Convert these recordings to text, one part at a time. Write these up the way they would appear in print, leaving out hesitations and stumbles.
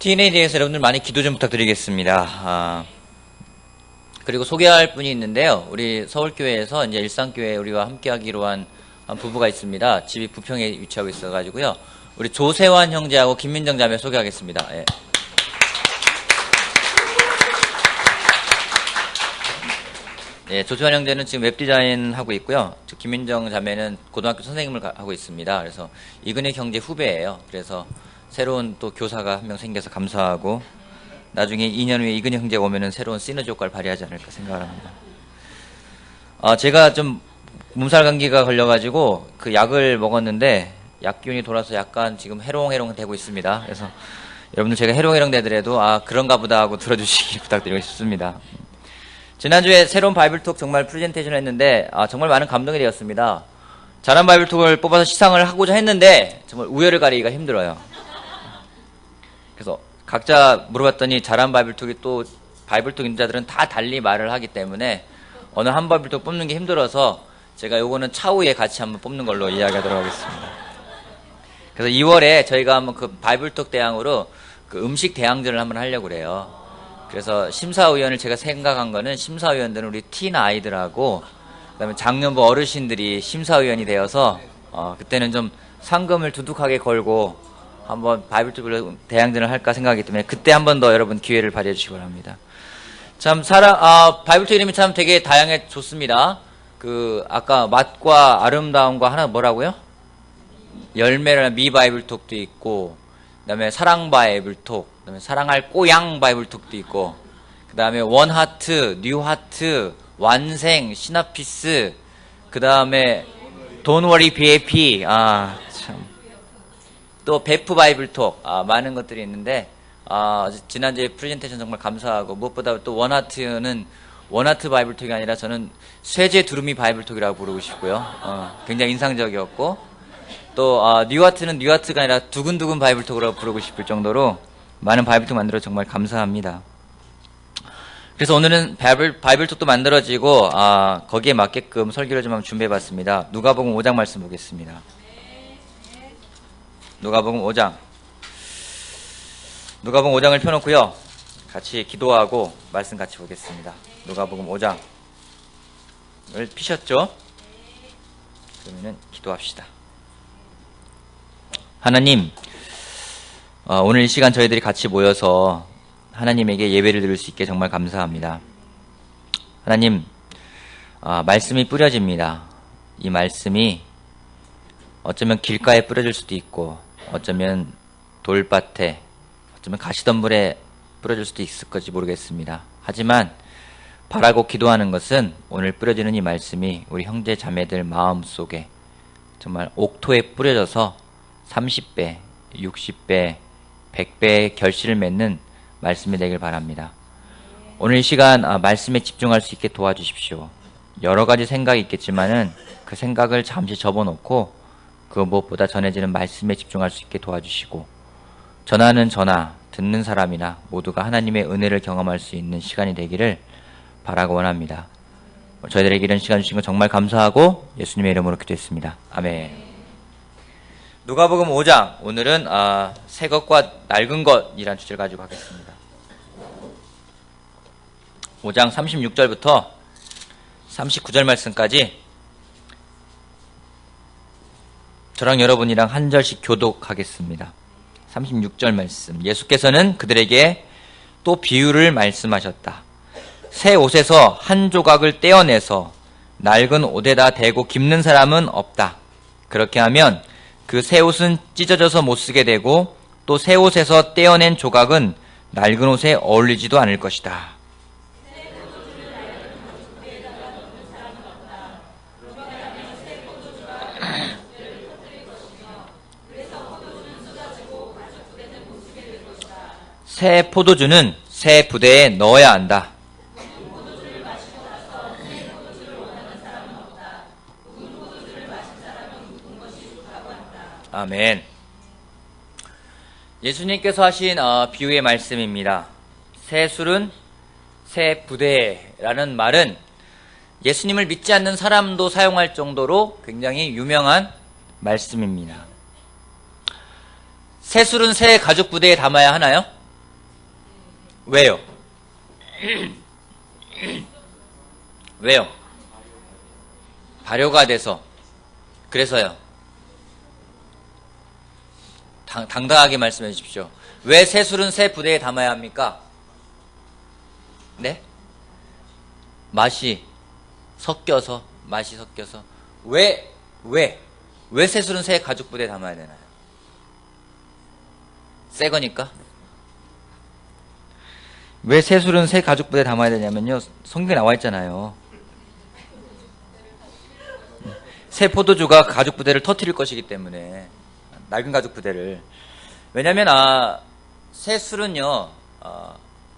TNA에 대해서 여러분들 많이 기도 좀 부탁드리겠습니다. 그리고 소개할 분이 있는데요. 우리 서울교회에서 이제 일상교회 우리와 함께하기로 한 부부가 있습니다. 집이 부평에 위치하고 있어가지고요. 우리 조세환 형제하고 김민정 자매 소개하겠습니다. 예. 예, 조세환 형제는 지금 웹디자인 하고 있고요. 김민정 자매는 고등학교 선생님을 하고 있습니다. 그래서 이근익 형제 후배예요. 그래서 새로운 또 교사가 한 명 생겨서 감사하고 나중에 2년 후에 이근익 형제가 오면은 새로운 시너지 효과를 발휘하지 않을까 생각을 합니다. 제가 좀 몸살 감기가 걸려가지고 그 약을 먹었는데 약 기운이 돌아서 약간 지금 해롱해롱 되고 있습니다. 그래서 여러분들 제가 해롱해롱 되더라도 그런가 보다 하고 들어주시기 부탁드리고 싶습니다. 지난주에 새로운 바이블톡 정말 프레젠테이션을 했는데 정말 많은 감동이 되었습니다. 잘한 바이블톡을 뽑아서 시상을 하고자 했는데 정말 우열을 가리기가 힘들어요. 그래서 각자 물어봤더니 잘한 바이블톡이 또 바이블톡 인자들은 다 달리 말을 하기 때문에 어느 한 바이블톡 뽑는 게 힘들어서 제가 요거는 차후에 같이 한번 뽑는 걸로 이야기하도록 하겠습니다. 그래서 2월에 저희가 한번 그 바이블톡 대항으로 그 음식 대항전을 한번 하려고 그래요. 그래서 심사위원을 제가 생각한 거는 심사위원들은 우리 틴 아이들하고 그다음에 작년부 어르신들이 심사위원이 되어서 그때는 좀 상금을 두둑하게 걸고 한번 바이블톡으로 대항전을 할까 생각하기 때문에 그때 한 번 더 여러분 기회를 발휘해 주시기 바랍니다. 참 바이블톡 이름이 참 되게 다양해 좋습니다. 아까 맛과 아름다움과 하나 뭐라고요? 열매라는 미 바이블톡도 있고, 그 다음에 사랑 바이블톡, 그 다음에 사랑할 꼬양 바이블톡도 있고, 그 다음에 원하트, 뉴하트, 완생, 시나피스, 그 다음에 돈워리 BAP, 참. 또 베프 바이블톡, 많은 것들이 있는데, 지난주에 프레젠테이션 정말 감사하고, 무엇보다 또 원하트는 원하트 바이블톡이 아니라 저는 쇠제 두루미 바이블톡이라고 부르고 싶고요. 굉장히 인상적이었고, 또 뉴하트는 뉴하트가 아니라 두근두근 바이블톡이라고 부르고 싶을 정도로 많은 바이블톡 만들어 정말 감사합니다. 그래서 오늘은 바이블톡도 만들어지고 거기에 맞게끔 설교를 좀 한번 준비해봤습니다. 누가복음 5장 말씀 보겠습니다. 누가복음 5장. 누가복음 5장을 펴놓고요. 같이 기도하고 말씀 같이 보겠습니다. 누가복음 5장을 피셨죠? 그러면은 기도합시다. 하나님, 오늘 이 시간 저희들이 같이 모여서 하나님에게 예배를 드릴 수 있게 정말 감사합니다. 하나님, 말씀이 뿌려집니다. 이 말씀이 어쩌면 길가에 뿌려질 수도 있고, 어쩌면 돌밭에, 어쩌면 가시덤불에 뿌려질 수도 있을 건지 모르겠습니다. 하지만 바라고 기도하는 것은 오늘 뿌려지는 이 말씀이 우리 형제 자매들 마음속에 정말 옥토에 뿌려져서 30배, 60배, 100배의 결실을 맺는 말씀이 되길 바랍니다. 오늘 이 시간 말씀에 집중할 수 있게 도와주십시오. 여러 가지 생각이 있겠지만은 그 생각을 잠시 접어놓고 그 무엇보다 전해지는 말씀에 집중할 수 있게 도와주시고 전하는 저나 듣는 사람이나 모두가 하나님의 은혜를 경험할 수 있는 시간이 되기를 바라고 원합니다. 저희들에게 이런 시간 주신 것 정말 감사하고 예수님의 이름으로 기도했습니다. 아멘. 누가복음 5장, 오늘은 새 것과 낡은 것이라는 주제를 가지고 하겠습니다. 5장 36절부터 39절 말씀까지 저랑 여러분이랑 한 절씩 교독하겠습니다. 36절 말씀. 예수께서는 그들에게 또 비유를 말씀하셨다. 새 옷에서 한 조각을 떼어내서 낡은 옷에다 대고 깁는 사람은 없다. 그렇게 하면 그 새 옷은 찢어져서 못 쓰게 되고 또 새 옷에서 떼어낸 조각은 낡은 옷에 어울리지도 않을 것이다. 새 포도주는 새 부대에 넣어야 한다. 아멘. 예수님께서 하신 비유의 말씀입니다. 새 술은 새 부대라는 말은 예수님을 믿지 않는 사람도 사용할 정도로 굉장히 유명한 말씀입니다. 새 술은 새 가죽 부대에 담아야 하나요? 왜요? 왜요? 발효가 돼서. 그래서요. 당당하게 말씀해 주십시오. 왜 새 술은 새 부대에 담아야 합니까? 네? 맛이 섞여서. 왜 새 술은 새 가죽 부대에 담아야 되나요? 새 거니까? 왜 새 술은 새 가죽 부대에 담아야 되냐면요. 성경에 나와 있잖아요. 새 포도주가 가죽 부대를 터뜨릴 것이기 때문에. 낡은 가죽 부대를. 왜냐면 새 술은요.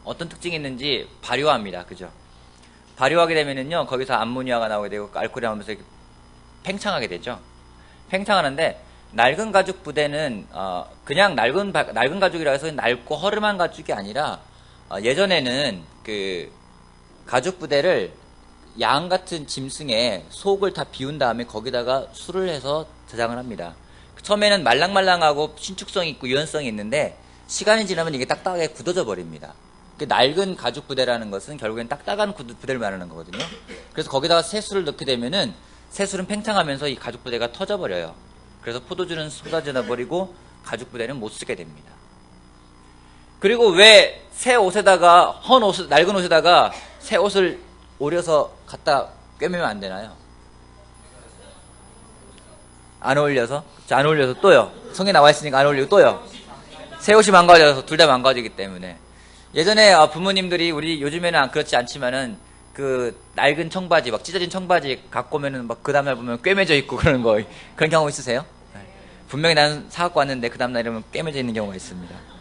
어떤 특징이 있는지 발효합니다. 그죠? 발효하게 되면은요. 거기서 암모니아가 나오게 되고 알코올이 나오면서 팽창하게 되죠. 팽창하는데 낡은 가죽 부대는 그냥 낡은 가죽이라 해서 낡고 허름한 가죽이 아니라 예전에는 그 가죽 부대를 양 같은 짐승의 속을 다 비운 다음에 거기다가 술을 해서 저장을 합니다. 처음에는 말랑말랑하고 신축성이 있고 유연성이 있는데 시간이 지나면 이게 딱딱하게 굳어져 버립니다. 그 낡은 가죽 부대라는 것은 결국엔 딱딱한 부대를 말하는 거거든요. 그래서 거기다가 새술을 넣게 되면은 새술은 팽창하면서 이 가죽 부대가 터져 버려요. 그래서 포도주는 쏟아져 버리고 가죽 부대는 못 쓰게 됩니다. 그리고 왜 새 옷에다가 낡은 옷에다가 새 옷을 오려서 갖다 꿰매면 안 되나요? 안 어울려서? 안 어울려서 또요. 성에 나와 있으니까 안 어울리고 또요. 새 옷이 망가져서 둘 다 망가지기 때문에. 예전에 부모님들이 우리 요즘에는 그렇지 않지만은 그 낡은 청바지 막 찢어진 청바지 갖고 오면은 막 그 다음날 보면 꿰매져 있고 그런 거 그런 경우 있으세요? 분명히 나는 사갖고 왔는데 그 다음날 이러면 꿰매져 있는 경우가 있습니다.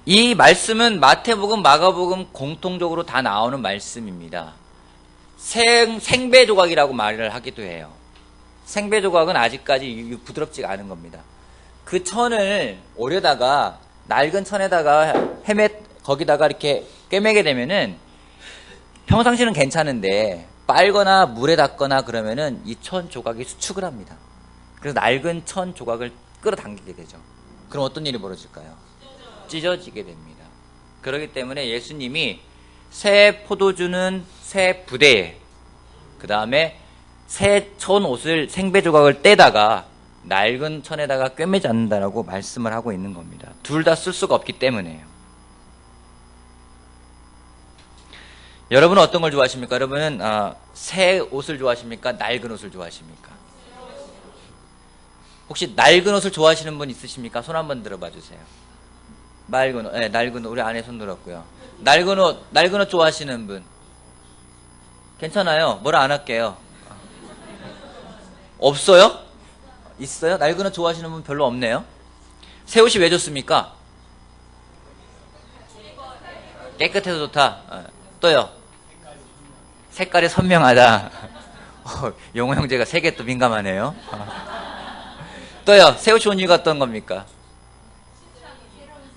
이 말씀은 마태복음, 마가복음 공통적으로 다 나오는 말씀입니다. 생배 조각이라고 말을 하기도 해요. 생배 조각은 아직까지 부드럽지가 않은 겁니다. 그 천을 오려다가 낡은 천에다가 거기다가 이렇게 꿰매게 되면은 평상시는 괜찮은데 빨거나 물에 닿거나 그러면은 이 천 조각이 수축을 합니다. 그래서 낡은 천 조각을 끌어당기게 되죠. 그럼 어떤 일이 벌어질까요? 찢어지게 됩니다. 그렇기 때문에 예수님이 새 포도주는 새 부대에, 그 다음에 새 천 옷을 생배 조각을 떼다가 낡은 천에다가 꿰매지 않는다라고 말씀을 하고 있는 겁니다. 둘 다 쓸 수가 없기 때문에요. 여러분은 어떤 걸 좋아하십니까? 여러분은 새 옷을 좋아하십니까? 낡은 옷을 좋아하십니까? 혹시 낡은 옷을 좋아하시는 분 있으십니까? 손 한번 들어봐 주세요. 낡은 옷, 네, 낡은 옷. 우리 아내 손 들었고요. 낡은 옷 좋아하시는 분. 괜찮아요. 뭐라 안 할게요. 없어요? 있어요? 낡은 옷 좋아하시는 분 별로 없네요. 새 옷이 왜 좋습니까? 깨끗해서 좋다. 또요. 색깔이 선명하다. 용호 형제가 색에 또 민감하네요. 또요. 새 옷이 좋은 이유가 어떤 겁니까?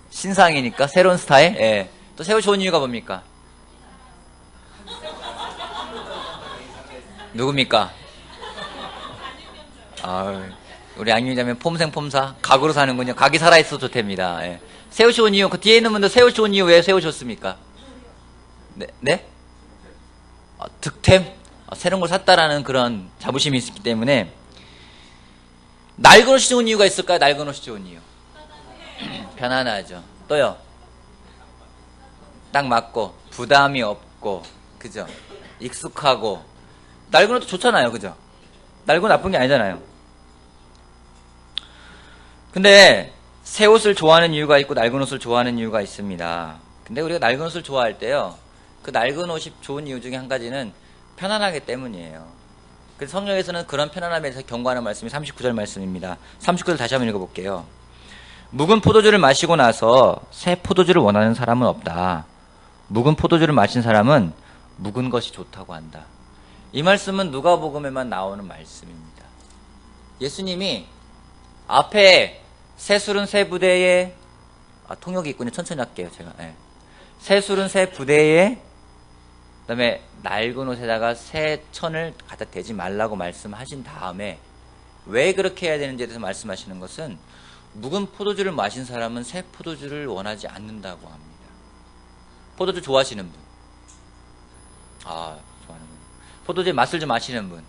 신상이니까 새로운 스타일. 예. 또 새 옷이 좋은 이유가 뭡니까? 누굽니까? 우리 양육자면 폼생폼사 각으로 사는군요. 각이 살아있어도 좋답니다. 예. 새 옷이 좋은 이유, 그 뒤에 있는 분들 새 옷이 좋은 이유 왜 새 옷이 좋습니까? 네? 득템? 새로운 걸 샀다라는 그런 자부심이 있기 때문에. 낡은 옷이 좋은 이유가 있을까요? 낡은 옷이 좋은 이유. 편안하죠. 또요. 딱 맞고 부담이 없고 그죠? 익숙하고. 낡은 옷도 좋잖아요. 그죠? 낡은 옷 나쁜 게 아니잖아요. 근데 새 옷을 좋아하는 이유가 있고 낡은 옷을 좋아하는 이유가 있습니다. 근데 우리가 낡은 옷을 좋아할 때요, 그 낡은 옷이 좋은 이유 중에 한 가지는 편안하기 때문이에요. 그래서 성경에서는 그런 편안함에 대해서 경고하는 말씀이 39절 말씀입니다. 39절 다시 한번 읽어볼게요. 묵은 포도주를 마시고 나서 새 포도주를 원하는 사람은 없다. 묵은 포도주를 마신 사람은 묵은 것이 좋다고 한다. 이 말씀은 누가복음에만 나오는 말씀입니다. 예수님이 앞에 새 술은 새 부대에, 통역이 있군요. 천천히 할게요, 제가. 네. 새 술은 새 부대에, 그 다음에 낡은 옷에다가 새 천을 갖다 대지 말라고 말씀하신 다음에 왜 그렇게 해야 되는지에 대해서 말씀하시는 것은 묵은 포도주를 마신 사람은 새 포도주를 원하지 않는다고 합니다. 포도주 좋아하시는 분? 아, 좋아하는 분. 포도주의 맛을 좀 아시는 분?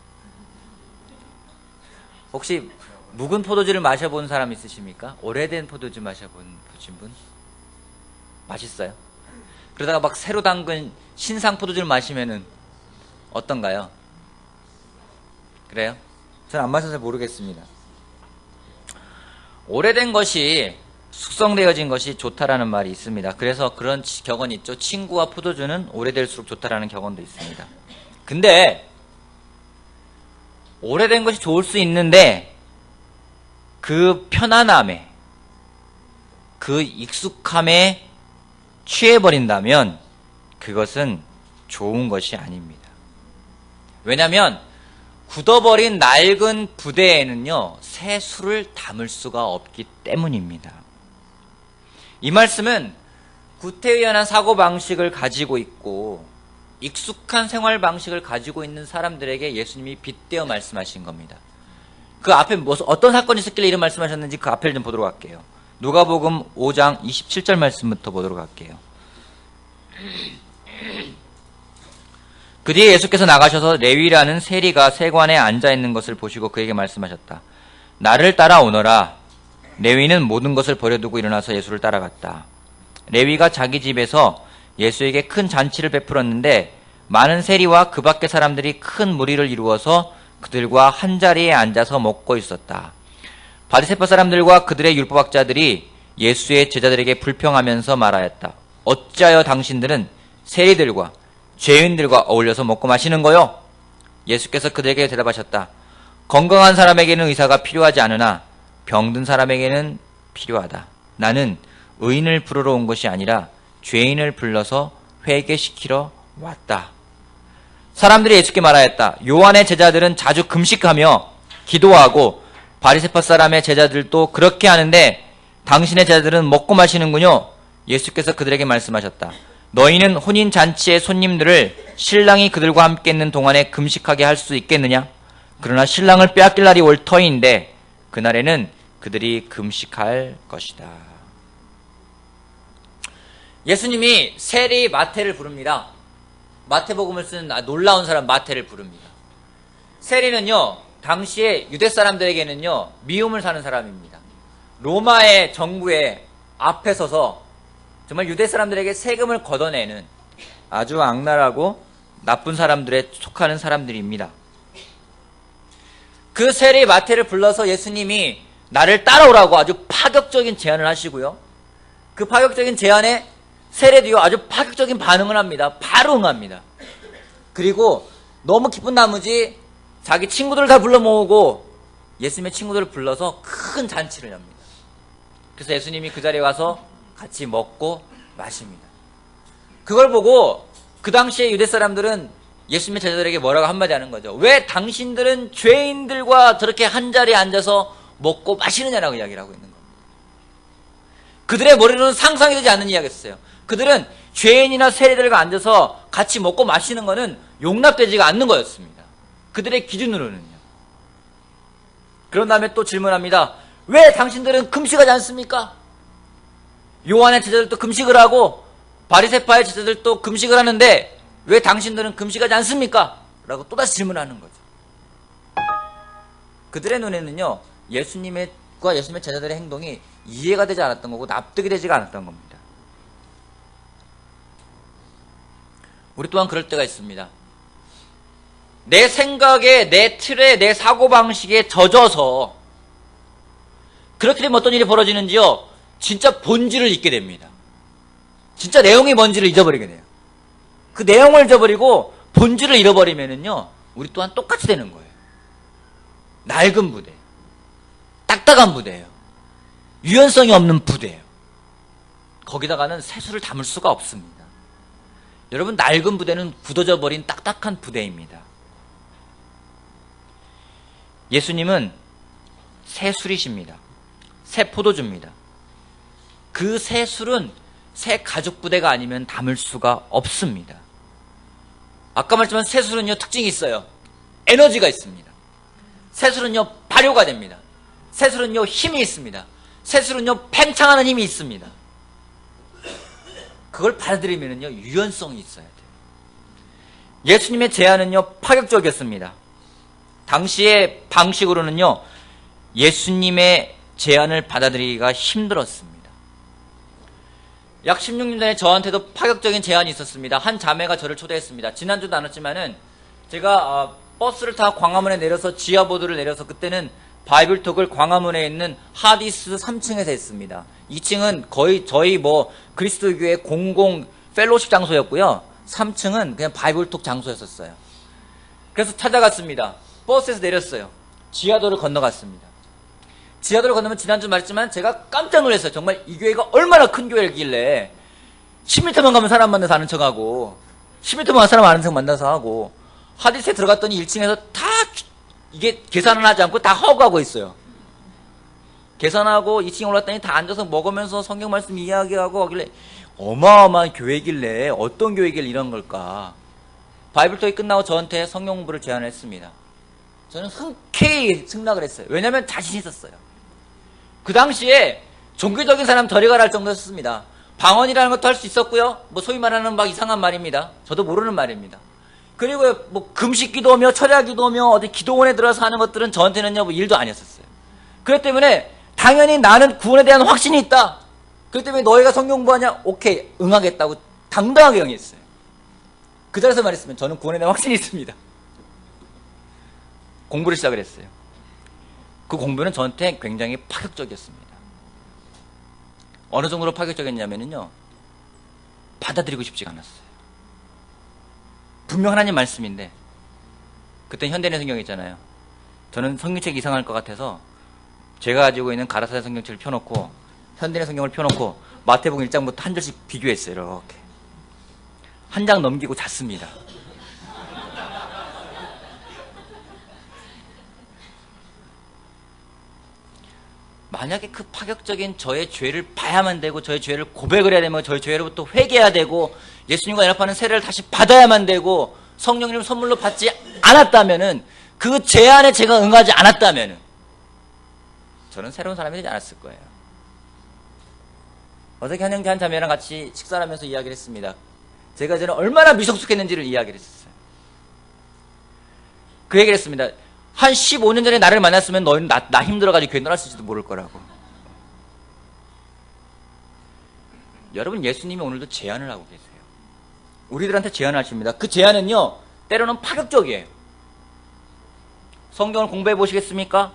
혹시 묵은 포도주를 마셔본 사람 있으십니까? 오래된 포도주 보신 분? 맛있어요? 그러다가 막 새로 담근 신상 포도주를 마시면은 어떤가요? 그래요? 저는 안 마셔서 모르겠습니다. 오래된 것이 숙성되어진 것이 좋다라는 말이 있습니다. 그래서 그런 격언이 있죠. 친구와 포도주는 오래될수록 좋다라는 격언도 있습니다. 근데 오래된 것이 좋을 수 있는데 그 편안함에, 그 익숙함에 취해버린다면 그것은 좋은 것이 아닙니다. 왜냐하면 굳어버린 낡은 부대에는요, 새 술을 담을 수가 없기 때문입니다. 이 말씀은 구태의연한 사고방식을 가지고 있고 익숙한 생활방식을 가지고 있는 사람들에게 예수님이 빗대어 말씀하신 겁니다. 그 앞에 어떤 사건이 있었길래 이런 말씀하셨는지 그 앞을 좀 보도록 할게요. 누가복음 5장 27절 말씀부터 보도록 할게요. 그 뒤에 예수께서 나가셔서 레위라는 세리가 세관에 앉아있는 것을 보시고 그에게 말씀하셨다. 나를 따라오너라. 레위는 모든 것을 버려두고 일어나서 예수를 따라갔다. 레위가 자기 집에서 예수에게 큰 잔치를 베풀었는데 많은 세리와 그 밖의 사람들이 큰 무리를 이루어서 그들과 한자리에 앉아서 먹고 있었다. 바리새파 사람들과 그들의 율법학자들이 예수의 제자들에게 불평하면서 말하였다. 어찌하여 당신들은 세리들과 죄인들과 어울려서 먹고 마시는 거요? 예수께서 그들에게 대답하셨다. 건강한 사람에게는 의사가 필요하지 않으나 병든 사람에게는 필요하다. 나는 의인을 부르러 온 것이 아니라 죄인을 불러서 회개시키러 왔다. 사람들이 예수께 말하였다. 요한의 제자들은 자주 금식하며 기도하고 바리새파 사람의 제자들도 그렇게 하는데 당신의 제자들은 먹고 마시는군요. 예수께서 그들에게 말씀하셨다. 너희는 혼인 잔치의 손님들을 신랑이 그들과 함께 있는 동안에 금식하게 할 수 있겠느냐? 그러나 신랑을 빼앗길 날이 올 터인데 그날에는 그들이 금식할 것이다. 예수님이 세리 마태를 부릅니다. 마태복음을 쓴 놀라운 사람 마태를 부릅니다. 세리는요, 당시에 유대 사람들에게는요, 미움을 사는 사람입니다. 로마의 정부의 앞에 서서 정말 유대 사람들에게 세금을 걷어내는 아주 악랄하고 나쁜 사람들에 속하는 사람들입니다. 그 세리 마태를 불러서 예수님이 나를 따라오라고 아주 파격적인 제안을 하시고요. 그 파격적인 제안에 세례도요 아주 파격적인 반응을 합니다. 바로 응합니다. 그리고 너무 기쁜 나머지 자기 친구들을 다 불러 모으고 예수님의 친구들을 불러서 큰 잔치를 엽니다. 그래서 예수님이 그 자리에 와서 같이 먹고 마십니다. 그걸 보고 그 당시에 유대 사람들은 예수님의 제자들에게 뭐라고 한마디 하는 거죠. 왜 당신들은 죄인들과 저렇게 한자리에 앉아서 먹고 마시느냐라고 이야기를 하고 있는 겁니다. 그들의 머리로는 상상이 되지 않는 이야기였어요. 그들은 죄인이나 세리들과 앉아서 같이 먹고 마시는 것은 용납되지가 않는 거였습니다. 그들의 기준으로는요. 그런 다음에 또 질문합니다. 왜 당신들은 금식하지 않습니까? 요한의 제자들도 금식을 하고 바리새파의 제자들도 금식을 하는데 왜 당신들은 금식하지 않습니까? 라고 또다시 질문하는 거죠. 그들의 눈에는요, 예수님과 예수님의 제자들의 행동이 이해가 되지 않았던 거고 납득이 되지가 않았던 겁니다. 우리 또한 그럴 때가 있습니다. 내 생각에, 내 틀에, 내 사고방식에 젖어서 그렇게 되면 어떤 일이 벌어지는지요? 진짜 본질을 잊게 됩니다. 진짜 내용이 뭔지를 잊어버리게 돼요. 그 내용을 잊어버리고 본질을 잃어버리면은요, 우리 또한 똑같이 되는 거예요. 낡은 부대, 딱딱한 부대예요. 유연성이 없는 부대예요. 거기다가는 새수를 담을 수가 없습니다. 여러분, 낡은 부대는 굳어져 버린 딱딱한 부대입니다. 예수님은 새 술이십니다. 새 포도주입니다. 그 새 술은 새 가죽 부대가 아니면 담을 수가 없습니다. 아까 말했지만 새 술은요 특징이 있어요. 에너지가 있습니다. 새 술은요 발효가 됩니다. 새 술은요 힘이 있습니다. 새 술은요 팽창하는 힘이 있습니다. 그걸 받아들이면은요, 유연성이 있어야 돼요. 예수님의 제안은요, 파격적이었습니다. 당시의 방식으로는요, 예수님의 제안을 받아들이기가 힘들었습니다. 약 16년 전에 저한테도 파격적인 제안이 있었습니다. 한 자매가 저를 초대했습니다. 지난주도 나눴지만은 제가 버스를 타고 광화문에 내려서 지하보도를 내려서 그때는 바이블톡을 광화문에 있는 하디스 3층에서 했습니다. 2층은 거의 저희 그리스도교회 공공 펠로십 장소였고요. 3층은 그냥 바이블톡 장소였었어요. 그래서 찾아갔습니다. 버스에서 내렸어요. 지하도를 건너갔습니다. 지하도를 건너면 지난주 말했지만 제가 깜짝 놀랐어요. 정말 이 교회가 얼마나 큰 교회길래 10m만 가면 사람 만나서 아는 척하고 10m만 가면 사람 아는 척 만나서 하고 하디스에 들어갔더니 1층에서 다 이게 계산을 하지 않고 다 허구하고 있어요. 계산하고 2층에 올랐더니 다 앉아서 먹으면서 성경 말씀 이야기하고 하길래 어마어마한 교회길래 어떤 교회길래 이런 걸까. 바이블톡이 끝나고 저한테 성경 공부를 제안했습니다. 저는 흔쾌히 승낙을 했어요. 왜냐하면 자신이 있었어요. 그 당시에 종교적인 사람 저리 가라 할 정도였습니다. 방언이라는 것도 할 수 있었고요. 소위 말하는 막 이상한 말입니다. 저도 모르는 말입니다. 그리고 금식 기도며 철야 기도며 어디 기도원에 들어서 하는 것들은 저한테는요 일도 아니었었어요. 그렇기 때문에 당연히 나는 구원에 대한 확신이 있다. 그렇기 때문에 너희가 성경 공부하냐? 오케이, 응하겠다고 당당하게 응했어요. 그 자리에서 말했으면 저는 구원에 대한 확신이 있습니다. 공부를 시작을 했어요. 그 공부는 저한테 굉장히 파격적이었습니다. 어느 정도로 파격적이었냐면요, 받아들이고 싶지가 않았어요. 분명 하나님 말씀인데, 그때 현대인의 성경이 있잖아요. 저는 성경책이 이상할 것 같아서 제가 가지고 있는 가라사대 성경책을 펴놓고 현대인의 성경을 펴놓고 마태복음 1장부터 한 절씩 비교했어요. 이렇게 한 장 넘기고 잤습니다. 만약에 그 파격적인 저의 죄를 봐야만 되고 저의 죄를 고백을 해야 되면 저의 죄로부터 회개해야 되고 예수님과 연합하는 세례를 다시 받아야만 되고 성령님 선물로 받지 않았다면은, 그 제안에 제가 응하지 않았다면은 저는 새로운 사람이 되지 않았을 거예요. 어저께 한 형제 한 자매랑 같이 식사를 하면서 이야기를 했습니다. 제가 저는 얼마나 미성숙했는지를 이야기를 했었어요. 그 얘기를 했습니다. 한 15년 전에 나를 만났으면 너희는 나 힘들어가지고 교회 떠났을지도 모를 거라고. 여러분, 예수님이 오늘도 제안을 하고 계세요. 우리들한테 제안을 하십니다. 그 제안은요, 때로는 파격적이에요. 성경을 공부해 보시겠습니까?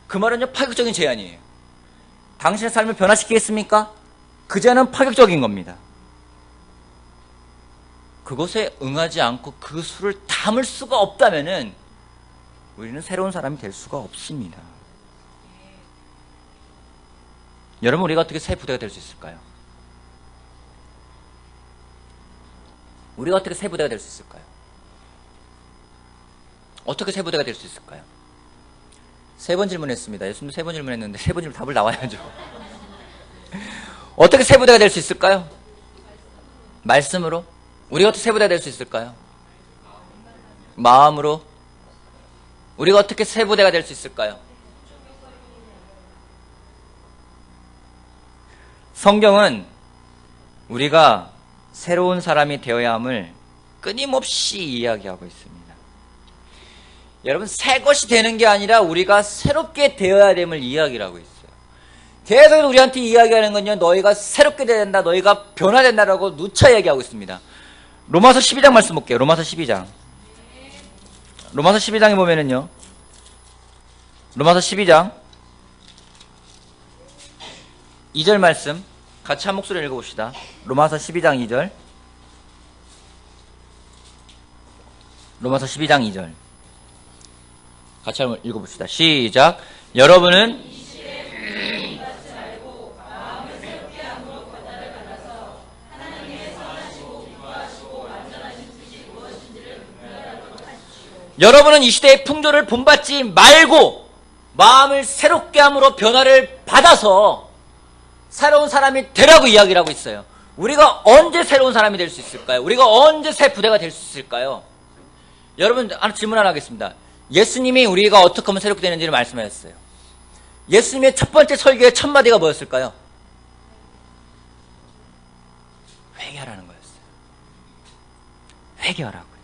그 말은요, 파격적인 제안이에요. 당신의 삶을 변화시키겠습니까? 그 제안은 파격적인 겁니다. 그것에 응하지 않고 그 수를 담을 수가 없다면은 우리는 새로운 사람이 될 수가 없습니다. 여러분, 우리가 어떻게 새 부대가 될 수 있을까요? 우리가 어떻게 새 부대가 될 수 있을까요? 어떻게 새 부대가 될 수 있을까요? 3번 질문했습니다. 예수님도 3번 질문했는데 3번 질문 답을 나와야죠. 어떻게 새 부대가 될 수 있을까요? 말씀으로. 우리가 어떻게 새 부대가 될 수 있을까요? 마음으로. 우리가 어떻게 새 부대가 될 수 있을까요? 성경은 우리가 새로운 사람이 되어야 함을 끊임없이 이야기하고 있습니다. 여러분, 새 것이 되는 게 아니라 우리가 새롭게 되어야 됨을 이야기를 하고 있어요. 계속 우리한테 이야기하는 건요, 너희가 새롭게 되어야 된다, 너희가 변화된다라고 누차 얘기하고 있습니다. 로마서 12장 말씀 볼게요. 로마서 12장. 로마서 12장에 보면은요, 로마서 12장 2절 말씀 같이 한 목소리로 읽어봅시다. 로마서 12장 2절. 로마서 12장 2절 같이 한번 읽어봅시다. 시작. 여러분은 여러분은 이 시대의 풍조를 본받지 말고 마음을 새롭게 함으로 변화를 받아서 새로운 사람이 되라고 이야기를 하고 있어요. 우리가 언제 새로운 사람이 될 수 있을까요? 우리가 언제 새 부대가 될 수 있을까요? 여러분, 질문 하나 하겠습니다. 예수님이 우리가 어떻게 하면 새롭게 되는지를 말씀하셨어요. 예수님의 첫 번째 설교의 첫 마디가 뭐였을까요? 회개하라는 거였어요. 회개하라고요.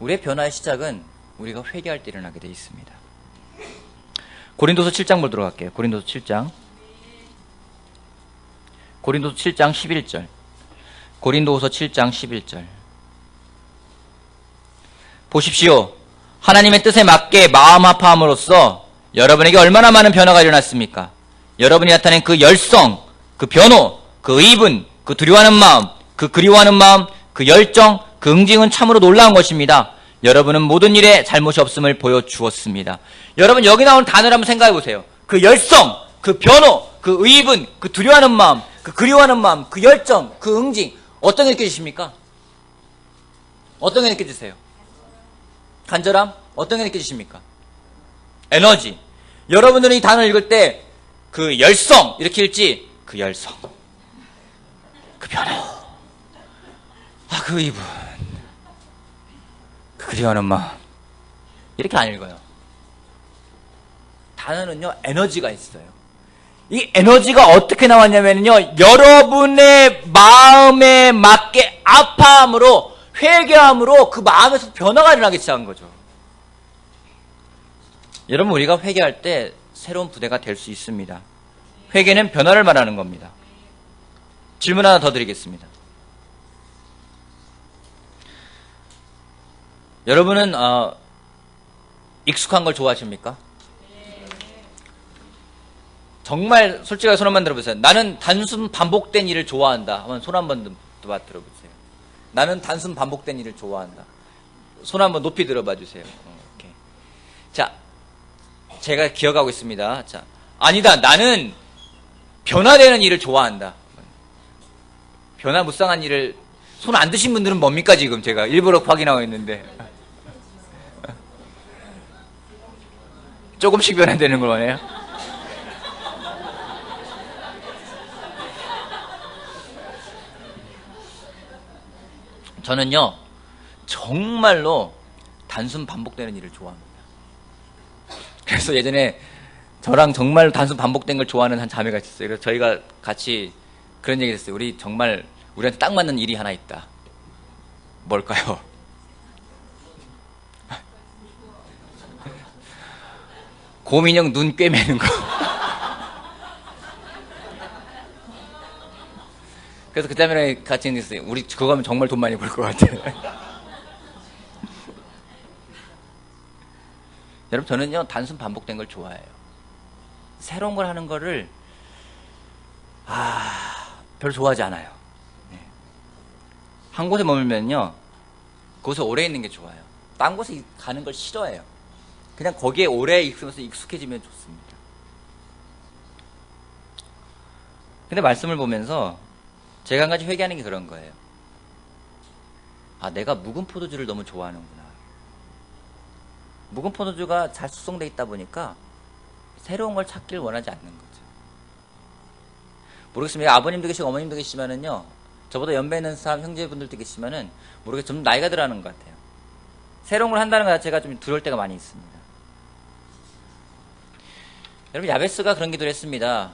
우리의 변화의 시작은 우리가 회개할 때 일어나게 되어 있습니다. 고린도서 7장 보도록 할게요. 고린도서 7장 11절. 고린도서 7장 11절. 보십시오. 하나님의 뜻에 맞게 마음 합함으로써 여러분에게 얼마나 많은 변화가 일어났습니까? 여러분이 나타낸 그 열성, 그 변호, 그 의분, 그 두려워하는 마음, 그 그리워하는 마음, 그 열정, 그 응징은 참으로 놀라운 것입니다. 여러분은 모든 일에 잘못이 없음을 보여주었습니다. 여러분 여기 나오는 단어를 한번 생각해 보세요. 그 열성, 그 변호, 그 의분, 그 두려워하는 마음, 그 그리워하는 마음, 그 열정, 그 응징 어떤 게 느껴지십니까? 어떤 게 느껴지세요? 간절함? 어떤 게 느껴지십니까? 에너지. 여러분들은 이 단어를 읽을 때 그 열성 이렇게 읽지 그 열성, 그 변호, 그 의분, 그 그리워하는 마음 이렇게 안 읽어요. 단어는요 에너지가 있어요. 이 에너지가 어떻게 나왔냐면요 여러분의 마음에 맞게 아파함으로 회개함으로 그 마음에서 변화가 일어나기 시작한 거죠. 여러분 우리가 회개할 때 새로운 부대가 될 수 있습니다. 회개는 변화를 말하는 겁니다. 질문 하나 더 드리겠습니다. 여러분은 익숙한 걸 좋아하십니까? 정말 솔직하게 손 한번 들어보세요. 나는 단순 반복된 일을 좋아한다. 한번 손 한번 들어보세요. 나는 단순 반복된 일을 좋아한다. 손 한번 높이 들어봐 주세요. 오케이. 자, 제가 기억하고 있습니다. 자, 아니다. 나는 변화되는 일을 좋아한다. 변화무쌍한 일을 손 안 드신 분들은 뭡니까 지금 제가 일부러 확인하고 있는데 조금씩 변화되는 걸 원해요? 저는요 정말로 단순 반복되는 일을 좋아합니다. 그래서 예전에 저랑 정말 단순 반복된 걸 좋아하는 한 자매가 있었어요. 그래서 저희가 같이 그런 얘기를 했어요. 우리 정말 우리한테 딱 맞는 일이 하나 있다. 뭘까요? 곰인형 눈 꿰매는 거. 그래서 그 자매랑 같이 했어요. 우리 그거 하면 정말 돈 많이 벌 것 같아. 여러분 저는요 단순 반복된 걸 좋아해요. 새로운 걸 하는 거를 별로 좋아하지 않아요. 네. 한 곳에 머물면요 그곳에 오래 있는 게 좋아요. 딴 곳에 가는 걸 싫어해요. 그냥 거기에 오래 있으면서 익숙해지면 좋습니다. 근데 말씀을 보면서 제가 한 가지 회개하는 게 그런 거예요. 내가 묵은 포도주를 너무 좋아하는구나. 묵은 포도주가 잘 숙성돼 있다 보니까 새로운 걸 찾기를 원하지 않는 거죠. 모르겠습니다. 아버님도 계시고 어머님도 계시지만은요, 저보다 연배 있는 사람, 형제분들도 계시지만은, 모르겠어요. 좀 나이가 들어가는 것 같아요. 새로운 걸 한다는 것 자체가 좀 두려울 때가 많이 있습니다. 여러분, 야베스가 그런 기도를 했습니다.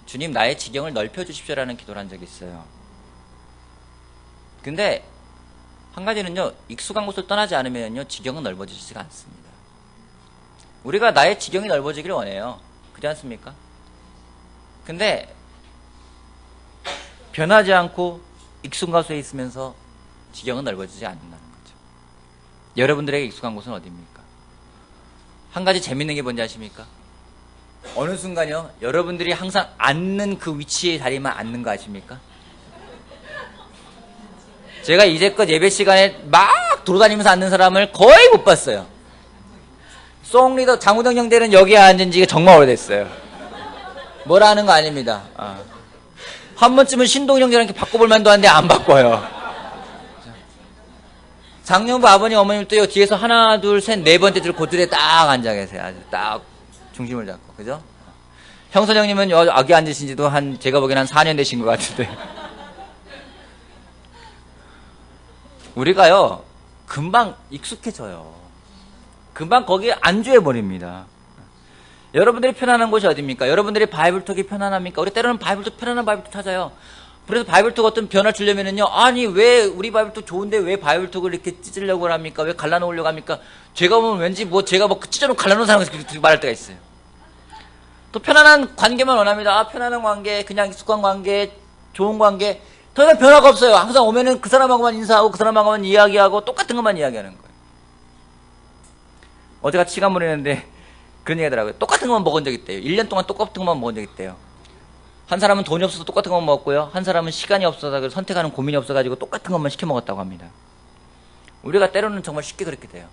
주님, 나의 지경을 넓혀주십시오라는 기도를 한 적이 있어요. 근데, 한 가지는요, 익숙한 곳을 떠나지 않으면요, 지경은 넓어지지가 않습니다. 우리가 나의 지경이 넓어지기를 원해요. 그렇지 않습니까? 근데 변하지 않고 익숙한 곳에 있으면서 지경은 넓어지지 않는다는 거죠. 여러분들에게 익숙한 곳은 어디입니까? 한 가지 재밌는 게 뭔지 아십니까? 어느 순간요, 여러분들이 항상 앉는 그 위치의 자리만 앉는 거 아십니까? 제가 이제껏 예배 시간에 막 돌아다니면서 앉는 사람을 거의 못 봤어요. 송리더 장우정 형제는 여기에 앉은 지가 정말 오래됐어요. 뭐라 하는 거 아닙니다. 한 번쯤은 신동 형제랑 이렇게 바꿔볼 만도 한데 안 바꿔요. 장년부 아버님 어머님도 뒤에서 하나 둘 셋 네 번째 줄 고줄에 딱 앉아 계세요. 아주 딱 중심을 잡고, 그죠? 형선 형님은 여기 앉으신 지도 제가 보기엔 한 4년 되신 것 같은데. 우리가요, 금방 익숙해져요. 금방 거기에 안주해버립니다. 여러분들이 편안한 곳이 어디입니까? 여러분들이 바이블톡이 편안합니까? 우리 때로는 바이블톡 편안한 바이블톡 찾아요. 그래서 바이블톡 어떤 변화를 주려면은요, 아니 왜 우리 바이블톡 좋은데 왜 바이블톡을 이렇게 찢으려고 합니까? 왜 갈라놓으려고 합니까? 제가 보면 왠지 뭐 제가 뭐 찢어놓고 갈라놓은 사람이 그렇게 말할 때가 있어요. 또 편안한 관계만 원합니다. 아, 편안한 관계, 그냥 익숙한 관계, 좋은 관계. 더 이상 변화가 없어요. 항상 오면은 그 사람하고만 인사하고 그 사람하고만 이야기하고 똑같은 것만 이야기하는 거예요. 어제 같이 시간 보내는데 그런 얘기 하더라고요. 똑같은 것만 먹은 적 있대요. 1년 동안 똑같은 것만 먹은 적 있대요. 한 사람은 돈이 없어서 똑같은 것만 먹었고요. 한 사람은 시간이 없어서 선택하는 고민이 없어가지고 똑같은 것만 시켜 먹었다고 합니다. 우리가 때로는 정말 쉽게 그렇게 돼요.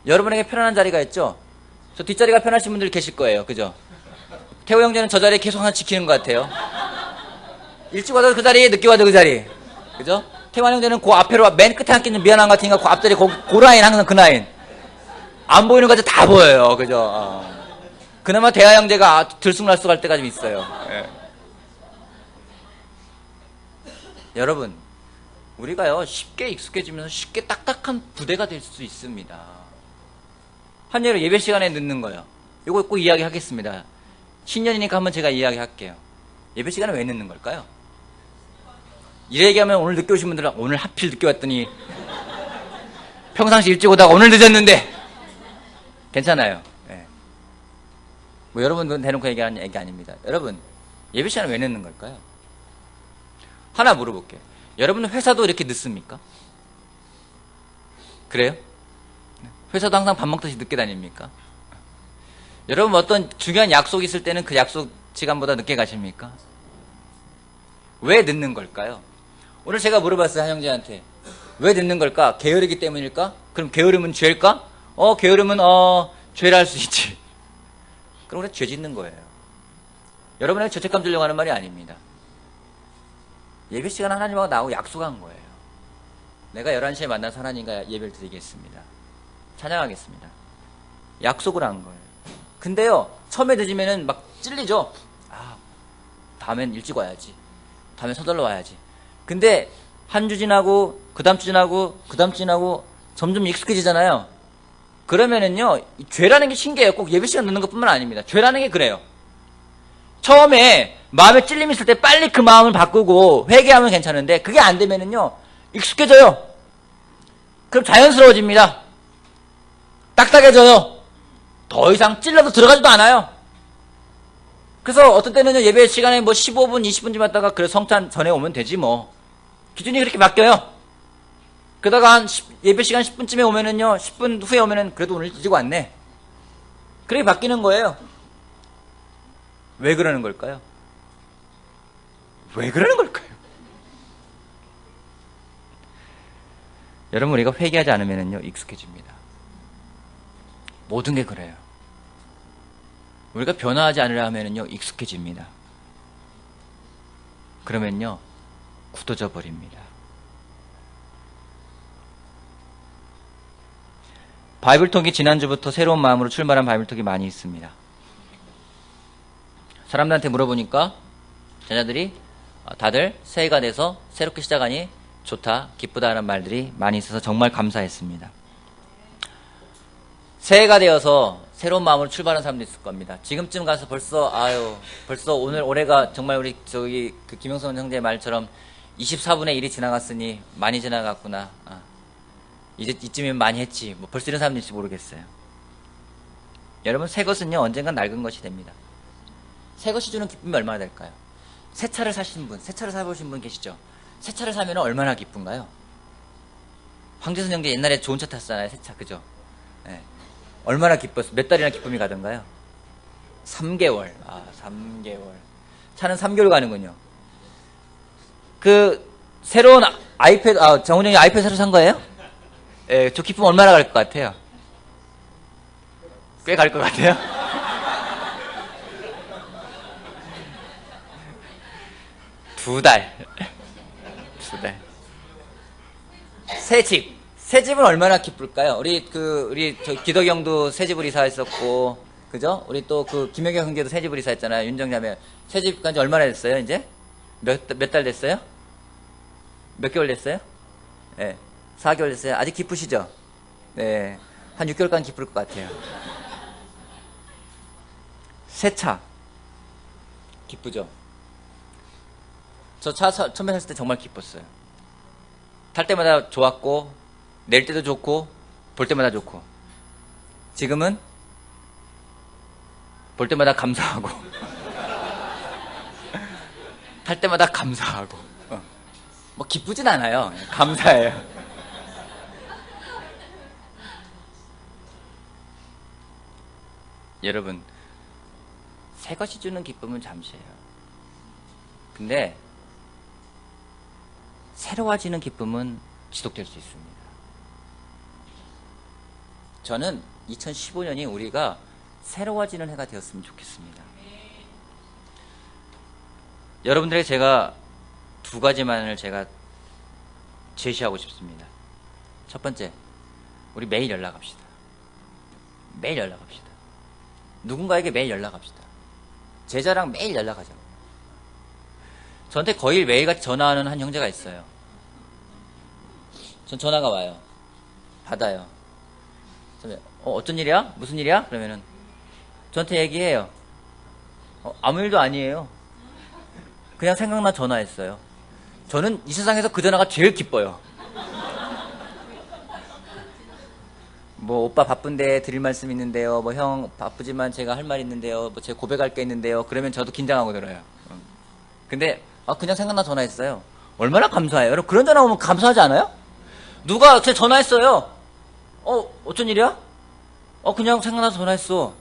여러분에게 편안한 자리가 있죠? 저 뒷자리가 편하신 분들 계실 거예요. 그죠? 태호 형제는 저 자리에 계속 하나 지키는 것 같아요. 일찍 와도 그 자리, 늦게 와도 그 자리. 그죠? 태환 형제는 그 앞에로 맨 끝에 앉기 있는 미안한 것 같으니까 그 앞자리 그 라인, 항상 그 라인. 안 보이는 것들 다 보여요. 그죠? 그나마 대하 형제가 들쑥날쑥할 때가 좀 있어요. 예. 여러분, 우리가요 쉽게 익숙해지면서 쉽게 딱딱한 부대가 될 수 있습니다. 한 예로 예배 시간에 늦는 거예요. 이거 꼭 이야기하겠습니다. 신년이니까 한번 제가 이야기할게요. 예배 시간에 왜 늦는 걸까요? 이래 얘기하면 오늘 늦게 오신 분들은 오늘 하필 늦게 왔더니 평상시 일찍 오다가 오늘 늦었는데 괜찮아요. 네. 뭐 여러분 대놓고 얘기하는 얘기 아닙니다. 여러분 예배 시간에 왜 늦는 걸까요? 하나 물어볼게요. 여러분 회사도 이렇게 늦습니까? 그래요? 회사도 항상 밥 먹듯이 늦게 다닙니까? 여러분 어떤 중요한 약속이 있을 때는 그 약속 시간보다 늦게 가십니까? 왜 늦는 걸까요? 오늘 제가 물어봤어요, 한 형제한테. 왜 늦는 걸까? 게으르기 때문일까? 그럼 게으름은 죄일까? 게으름은 죄라 할 수 있지. 그럼 우리 죄 짓는 거예요. 여러분에게 죄책감 들려고 하는 말이 아닙니다. 예배 시간 하나님하고 나하고 약속한 거예요. 내가 11시에 만나서 하나님과 예배를 드리겠습니다. 찬양하겠습니다. 약속을 한 거예요. 근데요, 처음에 늦으면은 막 찔리죠? 다음엔 일찍 와야지. 다음엔 서둘러 와야지. 근데 한 주 지나고, 그 다음 주 지나고, 그 다음 주 지나고, 점점 익숙해지잖아요. 그러면은요, 죄라는 게 신기해요. 꼭 예배 시간 늦는 것 뿐만 아닙니다. 죄라는 게 그래요. 처음에 마음에 찔림이 있을 때 빨리 그 마음을 바꾸고 회개하면 괜찮은데, 그게 안 되면은요, 익숙해져요. 그럼 자연스러워집니다. 딱딱해져요. 더 이상 찔러도 들어가지도 않아요. 그래서 어떤 때는요, 예배 시간에 뭐 15분, 20분 좀 왔다가 그래 성찬 전에 오면 되지 뭐. 기준이 그렇게 바뀌어요. 그러다가 예배 시간 10분쯤에 오면은요, 10분 후에 오면은 그래도 오늘 일찍 왔네. 그렇게 바뀌는 거예요. 왜 그러는 걸까요? 왜 그러는 걸까요? 여러분, 우리가 회개하지 않으면은요, 익숙해집니다. 모든 게 그래요. 우리가 변화하지 않으려 하면은요, 익숙해집니다. 그러면요, 굳어져 버립니다. 바이블톡이 지난주부터 새로운 마음으로 출발한 바이블톡이 많이 있습니다. 사람들한테 물어보니까 자녀들이 다들 새해가 돼서 새롭게 시작하니 좋다, 기쁘다는 말들이 많이 있어서 정말 감사했습니다. 새해가 되어서 새로운 마음으로 출발하는 사람도 있을 겁니다. 지금쯤 가서 벌써 오늘 올해가 정말 우리 그 김영선 형제의 말처럼 24분의 1이 지나갔으니 많이 지나갔구나. 이제 이쯤이면 많이 했지. 뭐 벌써 이런 사람도 있을지 모르겠어요. 여러분, 새 것은요 언젠간 낡은 것이 됩니다. 새 것이 주는 기쁨이 얼마나 될까요? 새 차를 사신 분, 새 차를 사보신 분 계시죠? 새 차를 사면 얼마나 기쁜가요? 황재선 형제 옛날에 좋은 차 탔잖아요. 새 차, 그죠? 네. 얼마나 기뻤어요? 몇 달이나 기쁨이 가던가요? 3개월. 3개월. 차는 3개월 가는군요. 그 새로운 아이패드, 정훈 형이 아이패드 새로 산 거예요? 예, 저 기쁨 얼마나 갈 것 같아요? 꽤 갈 것 같아요? 두 달. 새 집은 얼마나 기쁠까요? 우리 저 기덕이 형도 새 집을 이사했었고, 그죠? 우리 또 그 김혜경 형제도 새 집을 이사했잖아요. 윤정자매. 새 집 간지 얼마나 됐어요, 이제? 몇 달 됐어요? 몇 개월 됐어요? 네. 4개월 됐어요. 아직 기쁘시죠? 네. 한 6개월간 기쁠 것 같아요. 새 차. 기쁘죠? 저 차 처음에 샀을 때 정말 기뻤어요. 탈 때마다 좋았고, 낼 때도 좋고, 볼 때마다 좋고. 지금은 볼 때마다 감사하고, 탈 때마다 감사하고. 뭐 기쁘진 않아요. 감사해요. 여러분, 새 것이 주는 기쁨은 잠시예요. 근데 새로워지는 기쁨은 지속될 수 있습니다. 저는 2015년이 우리가 새로워지는 해가 되었으면 좋겠습니다. 여러분들에게 제가 두 가지만을 제가 제시하고 싶습니다. 첫 번째, 우리 매일 연락합시다. 매일 연락합시다. 누군가에게 매일 연락합시다. 제자랑 매일 연락하자고. 저한테 거의 매일같이 전화하는 한 형제가 있어요. 전 전화가 와요. 받아요. 어떤 일이야? 무슨 일이야? 그러면은 저한테 얘기해요. 아무 일도 아니에요. 그냥 생각나 전화했어요. 저는 이 세상에서 그 전화가 제일 기뻐요. 뭐 오빠 바쁜데 드릴 말씀 있는데요. 뭐 형 바쁘지만 제가 할 말 있는데요. 뭐 제가 고백할 게 있는데요. 그러면 저도 긴장하고 들어요. 근데 그냥 생각나 전화했어요. 얼마나 감사해요. 여러분 그런 전화 오면 감사하지 않아요? 누가 제 전화했어요. 어쩐 일이야? 그냥 생각나서 전화했어.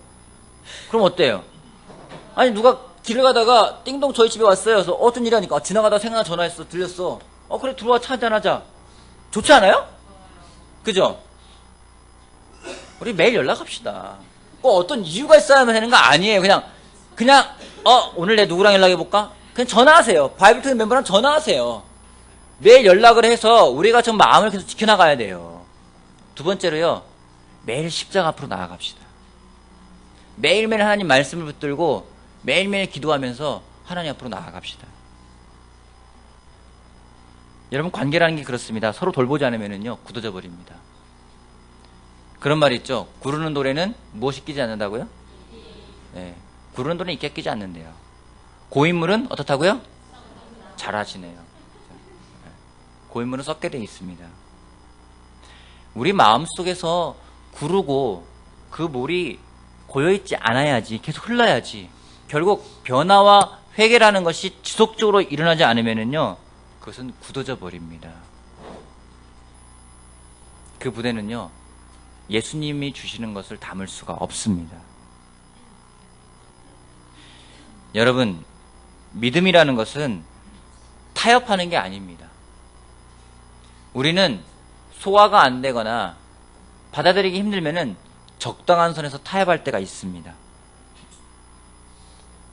그럼 어때요? 아니 누가 길을 가다가 띵동 저희 집에 왔어요. 그래서 어쩐 일이 하니까 지나가다가 생각나 전화했어. 들렸어. 그래 들어와 차 한잔하자. 좋지 않아요? 그죠? 우리 매일 연락합시다. 꼭 어떤 이유가 있어야만 하는 거 아니에요. 그냥 오늘 내 누구랑 연락해볼까? 그냥 전화하세요. 바이블 멤버랑 전화하세요. 매일 연락을 해서 우리가 좀 마음을 계속 지켜나가야 돼요. 두 번째로요. 매일 십자가 앞으로 나아갑시다. 매일매일 하나님 말씀을 붙들고 매일매일 기도하면서 하나님 앞으로 나아갑시다. 여러분 관계라는 게 그렇습니다. 서로 돌보지 않으면요 굳어져 버립니다. 그런 말이 있죠. 구르는 돌에는 무엇이 끼지 않는다고요? 네, 구르는 돌에는 이끼가 끼지 않는데요. 고인물은 어떻다고요? 잘하시네요. 고인물은 썩게 되어 있습니다. 우리 마음속에서 구르고 그 물이 고여있지 않아야지, 계속 흘러야지. 결국 변화와 회개라는 것이 지속적으로 일어나지 않으면요 그것은 굳어져 버립니다. 그 부대는요 예수님이 주시는 것을 담을 수가 없습니다. 여러분, 믿음이라는 것은 타협하는 게 아닙니다. 우리는 소화가 안 되거나 받아들이기 힘들면은 적당한 선에서 타협할 때가 있습니다.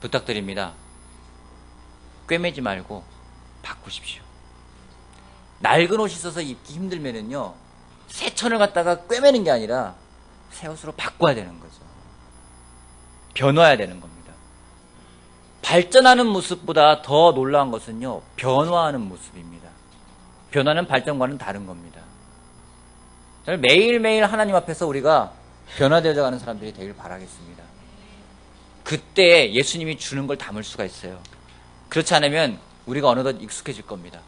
부탁드립니다. 꿰매지 말고 바꾸십시오. 낡은 옷이 있어서 입기 힘들면은요 새 천을 갖다가 꿰매는 게 아니라 새 옷으로 바꿔야 되는 거죠. 변화해야 되는 겁니다. 발전하는 모습보다 더 놀라운 것은요 변화하는 모습입니다. 변화는 발전과는 다른 겁니다. 매일매일 하나님 앞에서 우리가 변화되어져 가는 사람들이 되길 바라겠습니다. 그때 예수님이 주는 걸 담을 수가 있어요. 그렇지 않으면 우리가 어느덧 익숙해질 겁니다.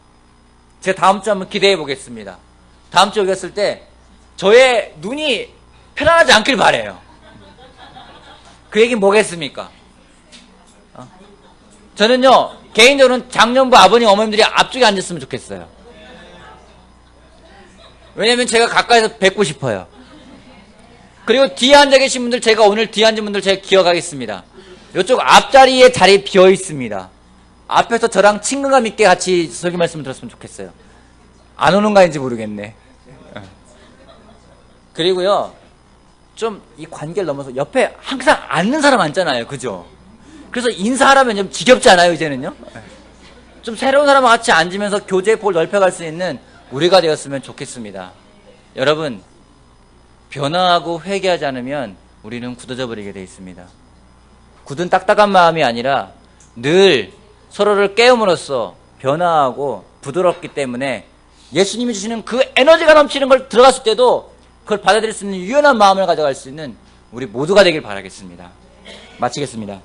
제가 다음 주 한번 기대해 보겠습니다. 다음 주에 오겠을 때 저의 눈이 편안하지 않길 바라요. 그 얘기는 뭐겠습니까? 저는요 개인적으로는 장년부 아버님 어머님들이 앞쪽에 앉았으면 좋겠어요. 왜냐면 제가 가까이서 뵙고 싶어요. 그리고 뒤에 앉아 계신 분들, 제가 오늘 뒤에 앉은 분들 제가 기억하겠습니다. 이쪽 앞자리에 자리 비어 있습니다. 앞에서 저랑 친근감 있게 같이 설교 말씀을 들었으면 좋겠어요. 안 오는 가인지 모르겠네. 그리고요 좀 이 관계를 넘어서 옆에 항상 앉는 사람 앉잖아요. 그죠? 그래서 인사하라면 좀 지겹지 않아요 이제는요? 좀 새로운 사람과 같이 앉으면서 교제의 폭을 넓혀갈 수 있는 우리가 되었으면 좋겠습니다. 여러분, 변화하고 회개하지 않으면 우리는 굳어져 버리게 되어 있습니다. 굳은 딱딱한 마음이 아니라 늘 서로를 깨움으로써 변화하고 부드럽기 때문에 예수님이 주시는 그 에너지가 넘치는 걸 들어갔을 때도 그걸 받아들일 수 있는 유연한 마음을 가져갈 수 있는 우리 모두가 되길 바라겠습니다. 마치겠습니다.